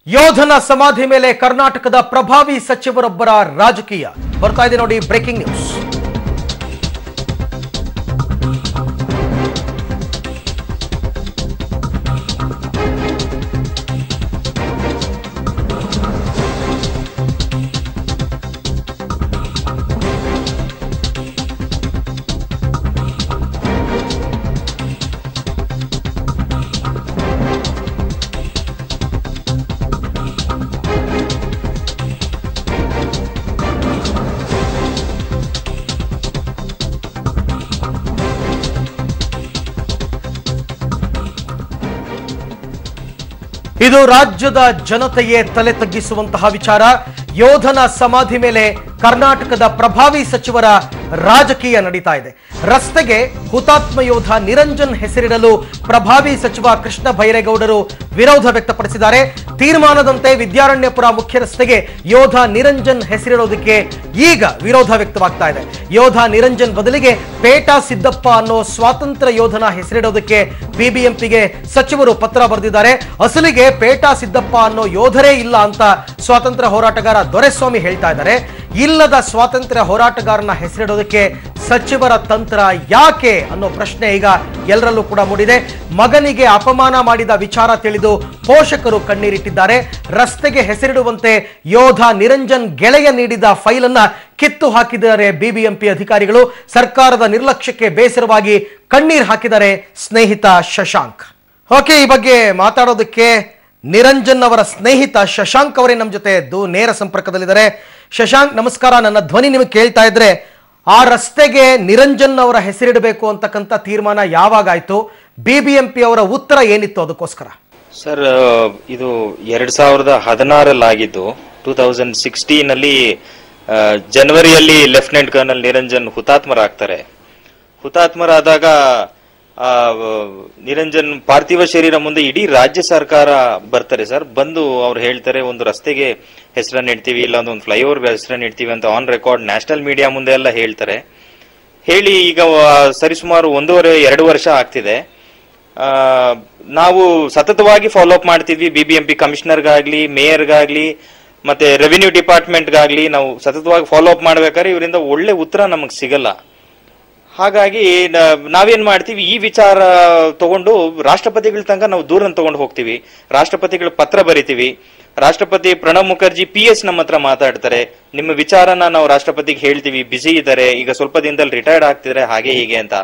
ಯೋಧನ ಸಮಾಧಿ ಮೇಲೆ ಕರ್ನಾಟಕದ ಪ್ರಭಾವಿ ಸಚಿವರೊಬ್ಬರ ರಾಜಕೀಯ ಬರ್ತಾ ಇದೆ ನೋಡಿ. Breaking news. ಇದು ರಾಜ್ಯದ ಜನತೆಯೇ ತಲೆ ತಗ್ಗಿಸುವಂತಹ ವಿಚಾರ. ಯೋಧನ ಸಮಾಧಿ ಮೇಲೆ ಕರ್ನಾಟಕದ ಪ್ರಭಾವಿ ಸಚಿವರ ರಾಜಕೀಯ ನಡೀತಾ ಇದೆ. ರಸ್ತೆಗೆ ಹುತಾತ್ಮ ಯೋಧ ನಿರಂಜನ್ ಹೆಸರಿಡಲು ಪ್ರಭಾವಿ ಸಚಿವ ಕೃಷ್ಣ ಬೈರೇಗೌಡರು ವಿರೋಧ ವ್ಯಕ್ತಪಡಿಸಿದ್ದಾರೆ. ತೀರ್ಮಾನದಂತೆ ವಿದ್ಯಾರಣ್ಯಪುರ ಮುಖ್ಯ ರಸ್ತೆಗೆ ಯೋಧ ನಿರಂಜನ್ ಹೆಸರಿಡೋದಕ್ಕೆ ಈಗ ವಿರೋಧ ವ್ಯಕ್ತವಾಗ್ತಾ ಇದೆ. ಯೋಧ ನಿರಂಜನ್ ಬದಲಿಗೆ ಪೇಟಾ ಸಿದ್ದಪ್ಪ ಅನ್ನೋ ಸ್ವಾತಂತ್ರ್ಯ ಯೋಧನ ಹೆಸರಿಡೋದಕ್ಕೆ ಬಿಬಿಎಂಪಿಗೆ ಸಚಿವರು ಪತ್ರ ಬರೆದಿದ್ದಾರೆ. ಅಸಲಿಗೆ ಪೇಟಾ ಸಿದ್ದಪ್ಪ ಅನ್ನೋ ಯೋಧರೇ ಇಲ್ಲ ಅಂತ ಸ್ವಾತಂತ್ರ್ಯ ಹೋರಾಟಗಾರ ದೊರೆಸ್ವಾಮಿ ಹೇಳ್ತಾ ಇದ್ದಾರೆ. ಇಲ್ಲದ ಸ್ವಾತಂತ್ರ್ಯ ಹೋರಾಟಗಾರನ ಹೆಸರಿಡೋದಕ್ಕೆ ಸಚಿವರ ತಂತ್ರ ಯಾಕೆ ಅನ್ನೋ ಪ್ರಶ್ನೆ ಈಗ ಎಲ್ಲರಲ್ಲೂ ಕೂಡ ಮೂಡಿದೆ. ಮಗನಿಗೆ ಅಪಮಾನ ಮಾಡಿದ ವಿಚಾರ ತಿಳಿದು ಪೋಷಕರು ಕಣ್ಣೀರಿಟ್ಟಿದ್ದಾರೆ. ರಸ್ತೆಗೆ ಹೆಸರಿಡುವಂತೆ ಯೋಧ ನಿರಂಜನ್ ಗೆಳೆಯ ನೀಡಿದ ಫೈಲ್ ಅನ್ನ ಕಿತ್ತು ಹಾಕಿದ್ದಾರೆ ಬಿಬಿಎಂಪಿ ಅಧಿಕಾರಿಗಳು. ಸರ್ಕಾರದ ನಿರ್ಲಕ್ಷ್ಯಕ್ಕೆ ಬೇಸರವಾಗಿ ಕಣ್ಣೀರು ಹಾಕಿದ್ದಾರೆ ಸ್ನೇಹಿತ ಶಶಾಂಕ್. ಓಕೆ, ಈ ಬಗ್ಗೆ ಮಾತಾಡೋದಕ್ಕೆ ನಿರಂಜನ್ ಅವರ ಸ್ನೇಹಿತ ಶಶಾಂಕ್ ಅವರೇ ನಮ್ಮ ಜೊತೆ ನೇರ ಸಂಪರ್ಕದಲ್ಲಿದ್ದಾರೆ. ಶಶಾಂಕ್ ನಮಸ್ಕಾರ. ನನ್ನ ಧ್ವನಿ ನಿಮಗೆ ಕೇಳ್ತಾ ಇದ್ರೆ ಆ ರಸ್ತೆಗೆ ನಿರಂಜನ್ ಅವರ ಹೆಸರಿಡಬೇಕು ಅಂತಕ್ಕಂಥ ತೀರ್ಮಾನ ಯಾವಾಗಾಯ್ತು? ಬಿಬಿಎಂಪಿ ಅವರ ಉತ್ತರ ಏನಿತ್ತು ಅದಕ್ಕೋಸ್ಕರ? ಸರ್, ಇದು 2016 ಆಗಿದ್ದು. 2016 ಜನವರಿಯಲ್ಲಿ ಲೆಫ್ಟಿನೆಂಟ್ ಕರ್ನಲ್ ನಿರಂಜನ್ ಹುತಾತ್ಮರಾಗ್ತಾರೆ. ಹುತಾತ್ಮರಾದಾಗ ನಿರಂಜನ್ ಪಾರ್ಥಿವ ಶರೀರ ಮುಂದೆ ಇಡೀ ರಾಜ್ಯ ಸರ್ಕಾರ ಬರ್ತಾರೆ ಸರ್. ಬಂದು ಅವ್ರು ಹೇಳ್ತಾರೆ, ಒಂದು ರಸ್ತೆಗೆ ಹೆಸರನ್ನ ಇಡ್ತೀವಿ, ಇಲ್ಲ ಒಂದು ಫ್ಲೈಓವರ್ ಹೆಸರನ್ನ ಇಡ್ತೀವಿ ಅಂತ ಆನ್ ರೆಕಾರ್ಡ್ ನ್ಯಾಷನಲ್ ಮೀಡಿಯಾ ಮುಂದೆ ಎಲ್ಲ ಹೇಳ್ತಾರೆ. ಹೇಳಿ ಈಗ ಸರಿಸುಮಾರು 1.5-2 ವರ್ಷ ಆಗ್ತಿದೆ. ನಾವು ಸತತವಾಗಿ ಫಾಲೋ ಅಪ್ ಮಾಡ್ತಿದ್ವಿ. ಬಿಬಿಎಂಪಿ ಕಮಿಷನರ್ಗಾಗ್ಲಿ, ಮೇಯರ್ಗಾಗ್ಲಿ, ಮತ್ತೆ ರೆವಿನ್ಯೂ ಡಿಪಾರ್ಟ್ಮೆಂಟ್ಗಾಗ್ಲಿ ನಾವು ಸತತವಾಗಿ ಫಾಲೋ ಅಪ್ ಮಾಡ್ಬೇಕಾದ್ರೆ ಇವರಿಂದ ಒಳ್ಳೆ ಉತ್ತರ ನಮಗ್ ಸಿಗಲ್ಲ. ಹಾಗಾಗಿ ನಾವೇನ್ ಮಾಡ್ತೀವಿ, ಈ ವಿಚಾರ ತಗೊಂಡು ರಾಷ್ಟ್ರಪತಿಗಳ ತನಕ ನಾವು ದೂರನ್ನು ತಗೊಂಡು ಹೋಗ್ತೀವಿ. ರಾಷ್ಟ್ರಪತಿಗಳ ಪತ್ರ ಬರಿತೀವಿ. ರಾಷ್ಟ್ರಪತಿ ಪ್ರಣಬ್ ಮುಖರ್ಜಿ PS ನಮ್ಮ ಹತ್ರ ಮಾತಾಡ್ತಾರೆ. ನಿಮ್ಮ ವಿಚಾರನ ನಾವು ರಾಷ್ಟ್ರಪತಿಗೆ ಹೇಳ್ತೀವಿ, ಬಿಸಿ ಇದ್ದಾರೆ, ಈಗ ಸ್ವಲ್ಪ ದಿನದಲ್ಲಿ ರಿಟೈರ್ಡ್ ಆಗ್ತಿದ್ದಾರೆ, ಹಾಗೆ ಹೀಗೆ ಅಂತ.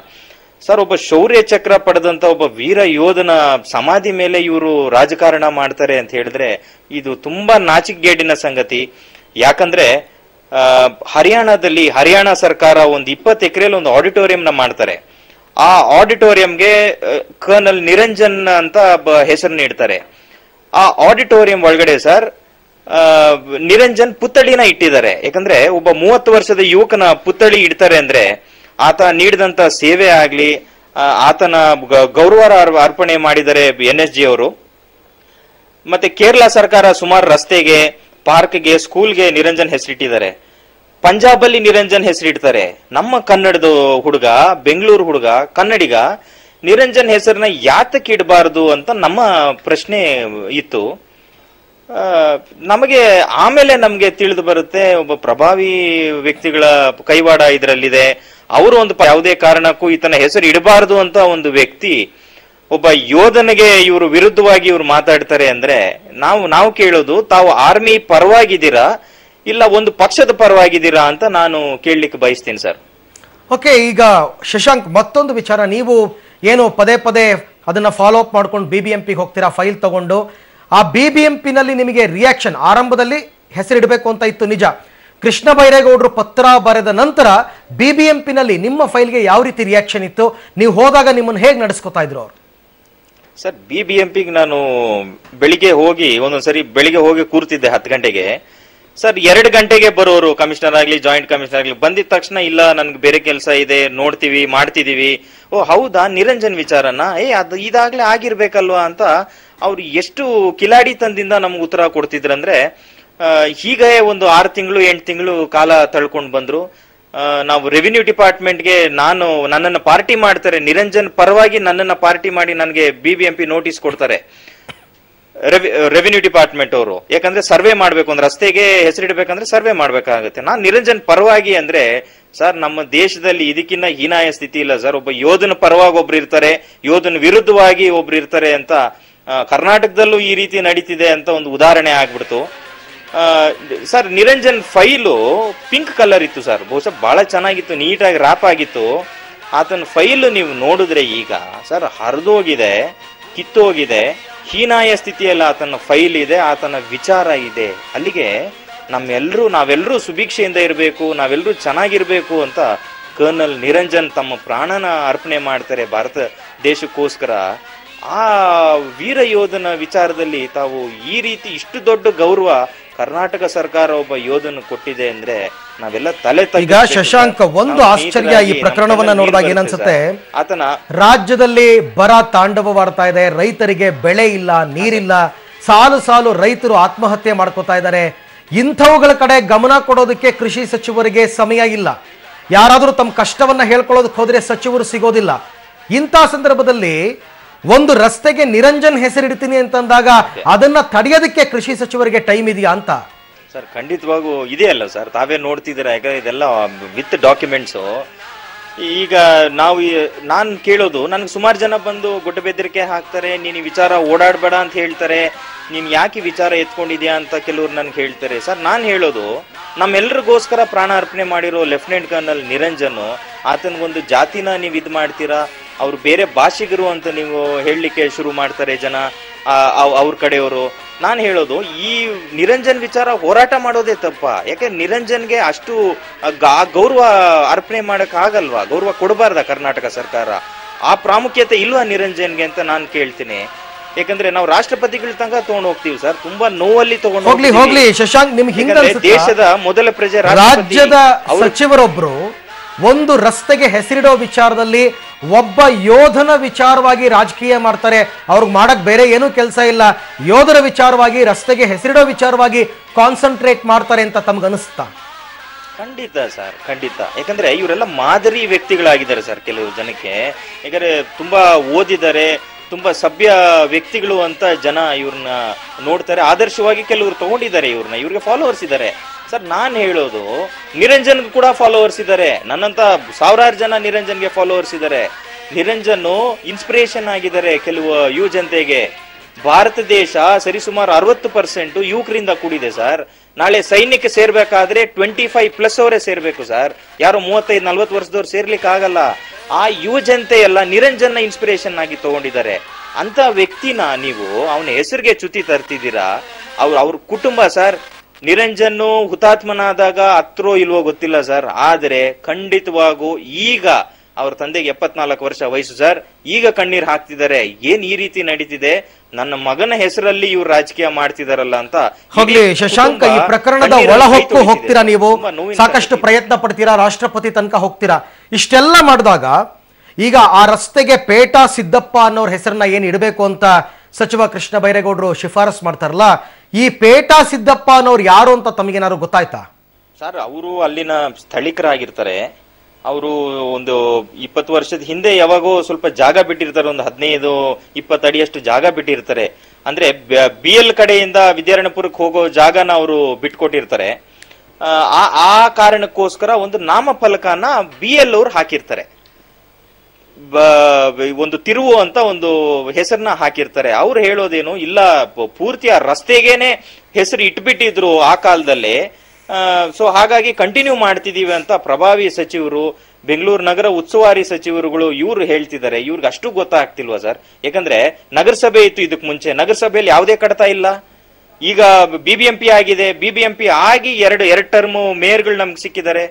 ಸರ್, ಒಬ್ಬ ಶೌರ್ಯ ಚಕ್ರ ಪಡೆದಂತ ಒಬ್ಬ ವೀರ ಯೋಧನ ಸಮಾಧಿ ಮೇಲೆ ಇವರು ರಾಜಕಾರಣ ಮಾಡ್ತಾರೆ ಅಂತ ಹೇಳಿದ್ರೆ ಇದು ತುಂಬಾ ನಾಚಿಕೆಗೇಡಿನ ಸಂಗತಿ. ಯಾಕಂದ್ರೆ ಹರಿಯಾಣದಲ್ಲಿ ಹರಿಯಾಣ ಸರ್ಕಾರ ಒಂದು 20 ಎಕರೆಯಲ್ಲಿ ಒಂದು ಆಡಿಟೋರಿಯಂನ ಮಾಡ್ತಾರೆ. ಆ ಆಡಿಟೋರಿಯಂಗೆ ಕರ್ನಲ್ ನಿರಂಜನ್ ಅಂತ ಹೆಸರು ನೀಡ್ತಾರೆ. ಆ ಆಡಿಟೋರಿಯಂ ಒಳಗಡೆ ಸರ್ ನಿರಂಜನ್ ಪುತ್ಥಳಿನ ಇಟ್ಟಿದ್ದಾರೆ. ಯಾಕಂದ್ರೆ ಒಬ್ಬ 30 ವರ್ಷದ ಯುವಕನ ಪುತ್ಥಳಿ ಇಡ್ತಾರೆ ಅಂದ್ರೆ ಆತ ನೀಡಿದಂತ ಸೇವೆ ಆಗ್ಲಿ, ಆತನ ಗೌರವ ಅರ್ಪಣೆ ಮಾಡಿದ್ದಾರೆ NSG ಅವರು. ಮತ್ತೆ ಕೇರಳ ಸರ್ಕಾರ ಸುಮಾರು ರಸ್ತೆಗೆ, ಪಾರ್ಕ್ಗೆ, ಸ್ಕೂಲ್ಗೆ ನಿರಂಜನ್ ಹೆಸರಿಟ್ಟಿದ್ದಾರೆ. ಪಂಜಾಬ್ ಅಲ್ಲಿ ನಿರಂಜನ್ ಹೆಸರಿಡ್ತಾರೆ. ನಮ್ಮ ಕನ್ನಡದ ಹುಡುಗ, ಬೆಂಗಳೂರು ಹುಡುಗ, ಕನ್ನಡಿಗ ನಿರಂಜನ್ ಹೆಸರನ್ನ ಯಾತಕ್ಕೆ ಇಡಬಾರದು ಅಂತ ನಮ್ಮ ಪ್ರಶ್ನೆ ಇತ್ತು. ಆಮೇಲೆ ನಮ್ಗೆ ತಿಳಿದು ಬರುತ್ತೆ, ಒಬ್ಬ ಪ್ರಭಾವಿ ವ್ಯಕ್ತಿಗಳ ಕೈವಾಡ ಇದರಲ್ಲಿದೆ. ಅವರು ಒಂದು ಯಾವುದೇ ಕಾರಣಕ್ಕೂ ಈತನ ಹೆಸರು ಇಡಬಾರದು ಅಂತ ಒಂದು ವ್ಯಕ್ತಿ, ಒಬ್ಬ ಯೋಧನಿಗೆ ಇವರು ವಿರುದ್ಧವಾಗಿ ಇವ್ರು ಮಾತಾಡ್ತಾರೆ ಅಂದ್ರೆ ನಾವು ಕೇಳೋದು, ತಾವು ಆರ್ಮಿ ಪರವಾಗಿದ್ದೀರಾ ಇಲ್ಲ ಒಂದು ಪಕ್ಷದ ಪರವಾಗಿದ್ದೀರಾ ಅಂತ ನಾನು ಕೇಳಲಿಕ್ಕೆ ಬಯಸ್ತೀನಿ ಸರ್. ಓಕೆ, ಈಗ ಶಶಾಂಕ್ ಮತ್ತೊಂದು ವಿಚಾರ, ನೀವು ಏನು ಪದೇ ಪದೇ ಅದನ್ನ ಫಾಲೋ ಅಪ್ ಮಾಡ್ಕೊಂಡು ಬಿಬಿಎಂಪಿಗೆ ಹೋಗ್ತೀರಾ ಫೈಲ್ ತಗೊಂಡು. ಆ ಬಿಬಿಎಂಪಿನಲ್ಲಿ ನಿಮಗೆ ರಿಯಾಕ್ಷನ್ ಆರಂಭದಲ್ಲಿ ಹೆಸರಿಡಬೇಕು ಅಂತ ಇತ್ತು ನಿಜ. ಕೃಷ್ಣ ಬೈರೇಗೌಡರು ಪತ್ರ ಬರೆದ ನಂತರ ಬಿಬಿಎಂಪಿನಲ್ಲಿ ನಿಮ್ಮ ಫೈಲ್ಗೆ ಯಾವ ರೀತಿ ರಿಯಾಕ್ಷನ್ ಇತ್ತು? ನೀವು ಹೋದಾಗ ನಿಮ್ಮನ್ನು ಹೇಗೆ ನಡೆಸ್ಕೊತಾ ಇದ್ರು ಅವರು? ಸರ್, ಬಿಬಿಎಂಪಿಗೆ ನಾನು ಒಂದೊಂದ್ಸರಿ ಬೆಳಿಗ್ಗೆ ಹೋಗಿ ಕೂರ್ತಿದ್ದೆ 10 ಗಂಟೆಗೆ. ಸರ್, 2 ಗಂಟೆಗೆ ಬರೋರು, ಕಮಿಷನರ್ ಆಗ್ಲಿ, ಜಾಯಿಂಟ್ ಕಮಿಷನರ್ ಆಗ್ಲಿ. ಬಂದಿದ ತಕ್ಷಣ ಇಲ್ಲ ನನ್ಗೆ ಬೇರೆ ಕೆಲಸ ಇದೆ, ನೋಡ್ತೀವಿ, ಮಾಡ್ತಿದೀವಿ. ಓ ಹೌದಾ, ನಿರಂಜನ್ ವಿಚಾರನ ಅದು ಇದಾಗ್ಲೇ ಆಗಿರ್ಬೇಕಲ್ವಾ ಅಂತ ಅವ್ರು ಎಷ್ಟು ಕಿಲಾಡಿತನದಿಂದ ನಮ್ಗೆ ಉತ್ತರ ಕೊಡ್ತಿದ್ರಂದ್ರೆ, ಹೀಗೆ ಒಂದು 6 ತಿಂಗಳು 8 ತಿಂಗಳು ಕಾಲ ತಳ್ಕೊಂಡು ಬಂದ್ರು. ನಾವು ರೆವಿನ್ಯೂ ಡಿಪಾರ್ಟ್ಮೆಂಟ್ಗೆ ನನ್ನನ್ನು ಪಾರ್ಟಿ ಮಾಡ್ತಾರೆ, ನಿರಂಜನ್ ಪರವಾಗಿ ನನ್ನನ್ನು ಪಾರ್ಟಿ ಮಾಡಿ ನನಗೆ ಬಿಬಿಎಂಪಿ ನೋಟಿಸ್ ಕೊಡ್ತಾರೆ. ರೆವಿನ್ಯೂ ಡಿಪಾರ್ಟ್ಮೆಂಟ್ ಅವರು, ಯಾಕಂದ್ರೆ ಸರ್ವೆ ಮಾಡ್ಬೇಕು, ಒಂದು ರಸ್ತೆಗೆ ಹೆಸರಿಡ್ಬೇಕಂದ್ರೆ ಸರ್ವೆ ಮಾಡ್ಬೇಕಾಗುತ್ತೆ. ನಾನ್ ನಿರಂಜನ್ ಪರವಾಗಿ ಅಂದ್ರೆ ಸರ್, ನಮ್ಮ ದೇಶದಲ್ಲಿ ಇದಕ್ಕಿನ್ನ ಹೀನಾಯ ಸ್ಥಿತಿ ಇಲ್ಲ ಸರ್. ಒಬ್ಬ ಯೋಧನ ಪರವಾಗಿ ಒಬ್ರು ಇರ್ತಾರೆ, ಯೋಧನ ವಿರುದ್ಧವಾಗಿ ಒಬ್ರು ಇರ್ತಾರೆ ಅಂತ ಕರ್ನಾಟಕದಲ್ಲೂ ಈ ರೀತಿ ನಡೀತಿದೆ ಅಂತ ಒಂದು ಉದಾಹರಣೆ ಆಗ್ಬಿಡ್ತು sir. Niranjan file pink colour ಇತ್ತು ಸರ್, ಬಹುಶಃ ಬಹಳ ಚೆನ್ನಾಗಿತ್ತು, ನೀಟಾಗಿ ರ್ಯಾಪ್ ಆಗಿತ್ತು. ಆತನ ಫೈಲು ನೀವು ನೋಡಿದ್ರೆ ಈಗ ಸರ್ ಹರಿದೋಗಿದೆ, ಕಿತ್ತೋಗಿದೆ, ಹೀನಾಯ ಸ್ಥಿತಿಯಲ್ಲಿ ಆತನ ಫೈಲ್ ಇದೆ, ಆತನ ವಿಚಾರ ಇದೆ. ಅಲ್ಲಿಗೆ ನಾವೆಲ್ಲರೂ ಸುಭಿಕ್ಷೆಯಿಂದ ಇರಬೇಕು, ನಾವೆಲ್ಲರೂ ಚೆನ್ನಾಗಿರ್ಬೇಕು ಅಂತ ಕರ್ನಲ್ ನಿರಂಜನ್ ತಮ್ಮ ಪ್ರಾಣನ ಅರ್ಪಣೆ ಮಾಡ್ತಾರೆ ಭಾರತ ದೇಶಕ್ಕೋಸ್ಕರ. ಆ ವೀರ ಯೋಧನ ವಿಚಾರದಲ್ಲಿ ತಾವು ಈ ರೀತಿ ಇಷ್ಟು ದೊಡ್ಡ ಗೌರವ ಕರ್ನಾಟಕ ಸರ್ಕಾರ ಒಬ್ಬ ಯೋಧನ ಕೊಟ್ಟಿದೆ ಅಂದ್ರೆ ನಾವೆಲ್ಲ ತಲೆ ಈಗ ಶಶಾಂಕ್, ಒಂದು ಆಶ್ಚರ್ಯ ಈ ಪ್ರಕರಣವನ್ನ ನೋಡಿದಾಗ ಏನನ್ಸುತ್ತೆ, ಆತನ ರಾಜ್ಯದಲ್ಲಿ ಬರ ತಾಂಡವವಾಡ್ತಾ ಇದೆ, ರೈತರಿಗೆ ಬೆಳೆ ಇಲ್ಲ, ನೀರಿಲ್ಲ, ಸಾಲು ಸಾಲು ರೈತರು ಆತ್ಮಹತ್ಯೆ ಮಾಡ್ಕೋತಾ ಇದ್ದಾರೆ. ಇಂಥವುಗಳ ಕಡೆ ಗಮನ ಕೊಡೋದಕ್ಕೆ ಕೃಷಿ ಸಚಿವರಿಗೆ ಸಮಯ ಇಲ್ಲ. ಯಾರಾದರೂ ತಮ್ಮ ಕಷ್ಟವನ್ನ ಹೇಳ್ಕೊಳ್ಳೋದಕ್ಕೆ ಹೋದ್ರೆ ಸಚಿವರು ಸಿಗೋದಿಲ್ಲ. ಇಂಥ ಸಂದರ್ಭದಲ್ಲಿ ಒಂದು ರಸ್ತೆಗೆ ನಿರಂಜನ್ ಹೆಸರಿಡ್ತೀನಿ ಅಂತಂದಾಗ ಅದನ್ನ ತಡೆಯೋದಕ್ಕೆ ಕೃಷಿ ಸಚಿವರಿಗೆ ಟೈಮ್ ಇದೆಯಾ ಅಂತ? ಸರ್ ಖಂಡಿತವಾಗೂ ಇದೆ ಅಲ್ಲ ಸರ್, ತಾವೇ ನೋಡ್ತಿದ್ದೀರಾ, ಯಾಕಂದ್ರೆ ಇದೆಲ್ಲ ವಿತ್ ಡಾಕ್ಯುಮೆಂಟ್ಸು. ಈಗ ನಾನು ಕೇಳೋದು, ನನ್ಗೆ ಸುಮಾರು ಜನ ಬಂದು ಗುಡ್ಡ ಬೆದರಿಕೆ ಹಾಕ್ತಾರೆ, ನೀನು ವಿಚಾರ ಓಡಾಡಬೇಡ ಅಂತ ಹೇಳ್ತಾರೆ, ನೀನ್ ಯಾಕೆ ವಿಚಾರ ಎತ್ಕೊಂಡಿದ್ಯಾ ಅಂತ ಕೆಲವ್ರು ನನ್ಗೆ ಹೇಳ್ತಾರೆ. ಸರ್ ನಾನು ಹೇಳೋದು, ನಮ್ಮೆಲ್ಲರಿಗೋಸ್ಕರ ಪ್ರಾಣ ಅರ್ಪಣೆ ಮಾಡಿರೋ ಲೆಫ್ಟಿನೆಂಟ್ ಕರ್ನಲ್ ನಿರಂಜನ್, ಆತನಿಗೊಂದು ಜಾತಿನ ನೀವು ಇದು ಮಾಡ್ತೀರಾ, ಅವ್ರು ಬೇರೆ ಭಾಷಿಗರು ಅಂತ ನೀವು ಹೇಳಲಿಕ್ಕೆ ಶುರು ಮಾಡ್ತಾರೆ ಜನ, ಅವ್ರ ಕಡೆಯವರು. ನಾನು ಹೇಳೋದು, ಈ ನಿರಂಜನ್ ವಿಚಾರ ಹೋರಾಟ ಮಾಡೋದೇ ತಪ್ಪ. ಯಾಕೆ ನಿರಂಜನ್ಗೆ ಅಷ್ಟು ಗೌರವ ಅರ್ಪಣೆ ಮಾಡಕ್ ಆಗಲ್ವಾ? ಗೌರವ ಕೊಡಬಾರ್ದ ಕರ್ನಾಟಕ ಸರ್ಕಾರ? ಆ ಪ್ರಾಮುಖ್ಯತೆ ಇಲ್ವಾ ನಿರಂಜನ್ಗೆ ಅಂತ ನಾನು ಕೇಳ್ತೀನಿ. ಯಾಕಂದ್ರೆ ನಾವು ರಾಷ್ಟ್ರಪತಿಗಳ ತನಕ ತಗೊಂಡು ಹೋಗ್ತೀವಿ ಸರ್, ತುಂಬಾ ನೋವಲ್ಲಿ ತಗೊಂಡು ಹೋಗ್ಲಿ ಶಶಾಂಕ್, ನಿಮ್ಗೆ ದೇಶದ ಮೊದಲ ಪ್ರಜೆ ರಾಜ್ಯದ ಸಚಿವರೊಬ್ರು ಒಂದು ರಸ್ತೆಗೆ ಹೆಸರಿಡೋ ವಿಚಾರದಲ್ಲಿ ಒಬ್ಬ ಯೋಧನ ವಿಚಾರವಾಗಿ ರಾಜಕೀಯ ಮಾಡ್ತಾರೆ. ಅವ್ರಿಗೆ ಮಾಡಕ್ ಬೇರೆ ಏನೂ ಕೆಲಸ ಇಲ್ಲ, ಯೋಧರ ವಿಚಾರವಾಗಿ ರಸ್ತೆಗೆ ಹೆಸರಿಡೋ ವಿಚಾರವಾಗಿ ಕಾನ್ಸಂಟ್ರೇಟ್ ಮಾಡ್ತಾರೆ ಅಂತ ತಮ್ಗನಿಸ್ತಾ? ಖಂಡಿತ ಸರ್, ಖಂಡಿತ. ಯಾಕಂದ್ರೆ ಇವರೆಲ್ಲ ಮಾದರಿ ವ್ಯಕ್ತಿಗಳಾಗಿದ್ದಾರೆ ಸರ್ ಕೆಲವು ಜನಕ್ಕೆ. ಯಾಕಂದ್ರೆ ತುಂಬಾ ಓದಿದ್ದಾರೆ, ತುಂಬಾ ಸಭ್ಯ ವ್ಯಕ್ತಿಗಳು ಅಂತ ಜನ ಇವ್ರನ್ನ ನೋಡ್ತಾರೆ, ಆದರ್ಶವಾಗಿ ಕೆಲವರು ತಗೊಂಡಿದ್ದಾರೆ ಇವ್ರನ್ನ, ಇವ್ರಿಗೆ ಫಾಲೋವರ್ಸ್ ಇದ್ದಾರೆ. ಸರ್ ನಾನು ಹೇಳೋದು, ನಿರಂಜನ್ ಕೂಡ ಫಾಲೋವರ್ಸ್ ಇದ್ದಾರೆ, ನನ್ನಂತ ಸಾವಿರಾರು ಜನ ನಿರಂಜನ್ಗೆ ಫಾಲೋವರ್ಸ್ ಇದ್ದಾರೆ. ನಿರಂಜನ್ ಇನ್ಸ್ಪಿರೇಷನ್ ಆಗಿದ್ದಾರೆ ಕೆಲವು ಯುವ ಜನತೆಗೆ. ಭಾರತ ದೇಶ ಸರಿಸುಮಾರು 60% ಯುವಕರಿಂದ ಕೂಡಿದೆ ಸರ್. ನಾಳೆ ಸೈನ್ಯಕ್ಕೆ ಸೇರ್ಬೇಕಾದ್ರೆ 25+ ಅವರೇ ಸೇರ್ಬೇಕು ಸರ್, ಯಾರು 35-40 ವರ್ಷದವ್ರು ಸೇರ್ಲಿಕ್ಕೆ ಆಗಲ್ಲ. ಆ ಯುವ ಜನತೆ ಎಲ್ಲ ನಿರಂಜನ್ನ ಇನ್ಸ್ಪಿರೇಷನ್ ಆಗಿ ತಗೊಂಡಿದ್ದಾರೆ. ಅಂತ ವ್ಯಕ್ತಿನ ನೀವು ಅವನ ಹೆಸರಿಗೆ ಚ್ಯುತಿ ತರ್ತಿದ್ದೀರಾ. ಅವ್ರ ಕುಟುಂಬ ಸರ್, ನಿರಂಜನ್ನು ಹುತಾತ್ಮನಾದಾಗ ಹತ್ರೋ ಇಲ್ವೋ ಗೊತ್ತಿಲ್ಲ ಸರ್, ಆದ್ರೆ ಖಂಡಿತವಾಗೂ ಈಗ ಅವ್ರ ತಂದೆಗೆ 74 ವರ್ಷ ವಯಸ್ಸು ಸರ್, ಈಗ ಕಣ್ಣೀರ್ ಹಾಕ್ತಿದ್ದಾರೆ. ಏನ್ ಈ ರೀತಿ ನಡೀತಿದೆ, ನನ್ನ ಮಗನ ಹೆಸರಲ್ಲಿ ಇವ್ರು ರಾಜಕೀಯ ಮಾಡ್ತಿದಾರಲ್ಲ ಅಂತ. ಹೋಗ್ಲಿ ಶಶಾಂಕ್, ಈ ಪ್ರಕರಣದ ಒಳಹೊಕ್ಕು ಹೋಗ್ತೀರಾ ನೀವು, ಸಾಕಷ್ಟು ಪ್ರಯತ್ನ ಪಡ್ತೀರಾ, ರಾಷ್ಟ್ರಪತಿ ತನಕ ಹೋಗ್ತೀರಾ. ಇಷ್ಟೆಲ್ಲ ಮಾಡಿದಾಗ ಈಗ ಆ ರಸ್ತೆಗೆ ಪೇಟಾ ಸಿದ್ದಪ್ಪ ಅನ್ನೋರ್ ಹೆಸರನ್ನ ಏನ್ ಇಡಬೇಕು ಅಂತ ಸಚಿವ ಕೃಷ್ಣ ಬೈರೇಗೌಡರು ಶಿಫಾರಸ್ ಮಾಡ್ತಾರಲ್ಲ, ಈ ಪೇಟಾ ಸಿದ್ದಪ್ಪ ಅನ್ನೋರು ಯಾರು ಅಂತ ತಮಗೇನಾದ್ರು ಗೊತ್ತಾಯ್ತಾ? ಸರ್ ಅವರು ಅಲ್ಲಿನ ಸ್ಥಳೀಕರಾಗಿರ್ತಾರೆ. ಅವರು ಒಂದು 20 ವರ್ಷದ ಹಿಂದೆ ಯಾವಾಗೋ ಸ್ವಲ್ಪ ಜಾಗ ಬಿಟ್ಟಿರ್ತಾರೆ, ಒಂದು 15-20 ಅಡಿಯಷ್ಟು ಜಾಗ ಬಿಟ್ಟಿರ್ತಾರೆ. ಅಂದ್ರೆ BL ಕಡೆಯಿಂದ ವಿದ್ಯಾರಣ್ಯಪುರಕ್ಕೆ ಹೋಗೋ ಜಾಗನ ಅವರು ಬಿಟ್ಕೊಟ್ಟಿರ್ತಾರೆ. ಆ ಕಾರಣಕ್ಕೋಸ್ಕರ ಒಂದು ನಾಮಫಲಕನ BL ಅವ್ರು ಹಾಕಿರ್ತಾರೆ, ಒಂದು ತಿರುವು ಅಂತ ಒಂದು ಹೆಸರನ್ನ ಹಾಕಿರ್ತಾರೆ. ಅವ್ರು ಹೇಳೋದೇನು, ಇಲ್ಲ ಪೂರ್ತಿ ಆ ರಸ್ತೆಗೇನೆ ಹೆಸರು ಇಟ್ಬಿಟ್ಟಿದ್ರು ಆ ಕಾಲದಲ್ಲೇ, ಸೊ ಹಾಗಾಗಿ ಕಂಟಿನ್ಯೂ ಮಾಡ್ತಿದೀವಿ ಅಂತ ಪ್ರಭಾವಿ ಸಚಿವರು, ಬೆಂಗಳೂರು ನಗರ ಉಸ್ತುವಾರಿ ಸಚಿವರುಗಳು ಇವ್ರು ಹೇಳ್ತಿದ್ದಾರೆ. ಇವ್ರಿಗೆ ಅಷ್ಟು ಗೊತ್ತಾಗ್ತಿಲ್ವಾ ಸರ್? ಯಾಕಂದ್ರೆ ನಗರಸಭೆ ಇತ್ತು ಇದಕ್ ಮುಂಚೆ, ನಗರಸಭೆಯಲ್ಲಿ ಯಾವುದೇ ಕಡತ ಇಲ್ಲ. ಈಗ BBMP ಆಗಿದೆ, BBMP ಆಗಿ ಎರಡು ಟರ್ಮ್ ಮೇಯರ್ಗಳು ನಮ್ಗೆ ಸಿಕ್ಕಿದ್ದಾರೆ,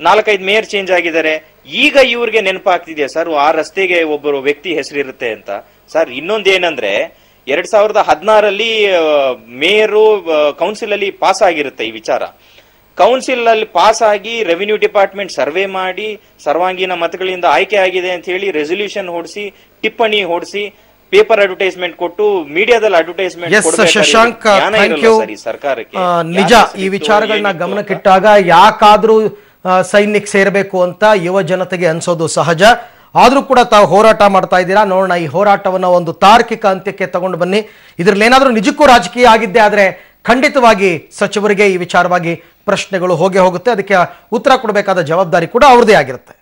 4-5 ಮೇಯರ್ ಚೇಂಜ್ ಆಗಿದ್ದಾರೆ. ಈಗ ಇವ್ರಿಗೆ ನೆನಪಾಗ್ತಿದೆಯಾ ಸರ್ ಆ ರಸ್ತೆಗೆ ಒಬ್ಬರು ವ್ಯಕ್ತಿ ಹೆಸರಿರುತ್ತೆ ಅಂತ? ಸರ್ ಇನ್ನೊಂದೇನಂದ್ರೆ 2016 ಮೇಯರು ಕೌನ್ಸಿಲ್ ಅಲ್ಲಿ ಪಾಸ್ ಆಗಿರುತ್ತೆ ಈ ವಿಚಾರ. ಕೌನ್ಸಿಲ್ ಅಲ್ಲಿ ಪಾಸ್ ಆಗಿ ರೆವಿನ್ಯೂ ಡಿಪಾರ್ಟ್ಮೆಂಟ್ ಸರ್ವೆ ಮಾಡಿ ಸರ್ವಾಂಗೀಣ ಮತಗಳಿಂದ ಆಯ್ಕೆ ಆಗಿದೆ ಅಂತ ಹೇಳಿ ರೆಸೊಲ್ಯೂಷನ್ ಹೊಡಿಸಿ, ಟಿಪ್ಪಣಿ ಹೊಡಿಸಿ, ಪೇಪರ್ ಅಡ್ವರ್ಟೈಸ್ಮೆಂಟ್ ಕೊಟ್ಟು ಮೀಡಿಯಾದಲ್ಲಿ ಅಡ್ವರ್ಟೈಸ್ಮೆಂಟ್ ಸರ್ಕಾರಕ್ಕೆ. ನಿಜ, ಈ ವಿಚಾರಗಳನ್ನ ಗಮನಕ್ಕಿಟ್ಟಾಗ ಯಾಕಾದ್ರೂ ಸೈನ್ಯಕ್ಕೆ ಸೇರಬೇಕು ಅಂತ ಯುವ ಜನತೆಗೆ ಅನ್ಸೋದು ಸಹಜ. ಆದರೂ ಕೂಡ ತಾವು ಹೋರಾಟ ಮಾಡ್ತಾ ಇದ್ದೀರಾ. ನೋಡೋಣ, ಈ ಹೋರಾಟವನ್ನು ಒಂದು ತಾರ್ಕಿಕ ಅಂತ್ಯಕ್ಕೆ ತಗೊಂಡು ಬನ್ನಿ. ಇದರಲ್ಲಿ ಏನಾದರೂ ನಿಜಕ್ಕೂ ರಾಜಕೀಯ ಆಗಿದ್ದೇ ಆದರೆ ಖಂಡಿತವಾಗಿ ಸಚಿವರಿಗೆ ಈ ವಿಚಾರವಾಗಿ ಪ್ರಶ್ನೆಗಳು ಹೋಗೇ ಹೋಗುತ್ತೆ. ಅದಕ್ಕೆ ಉತ್ತರ ಕೊಡಬೇಕಾದ ಜವಾಬ್ದಾರಿ ಕೂಡ ಅವ್ರದ್ದೇ ಆಗಿರುತ್ತೆ.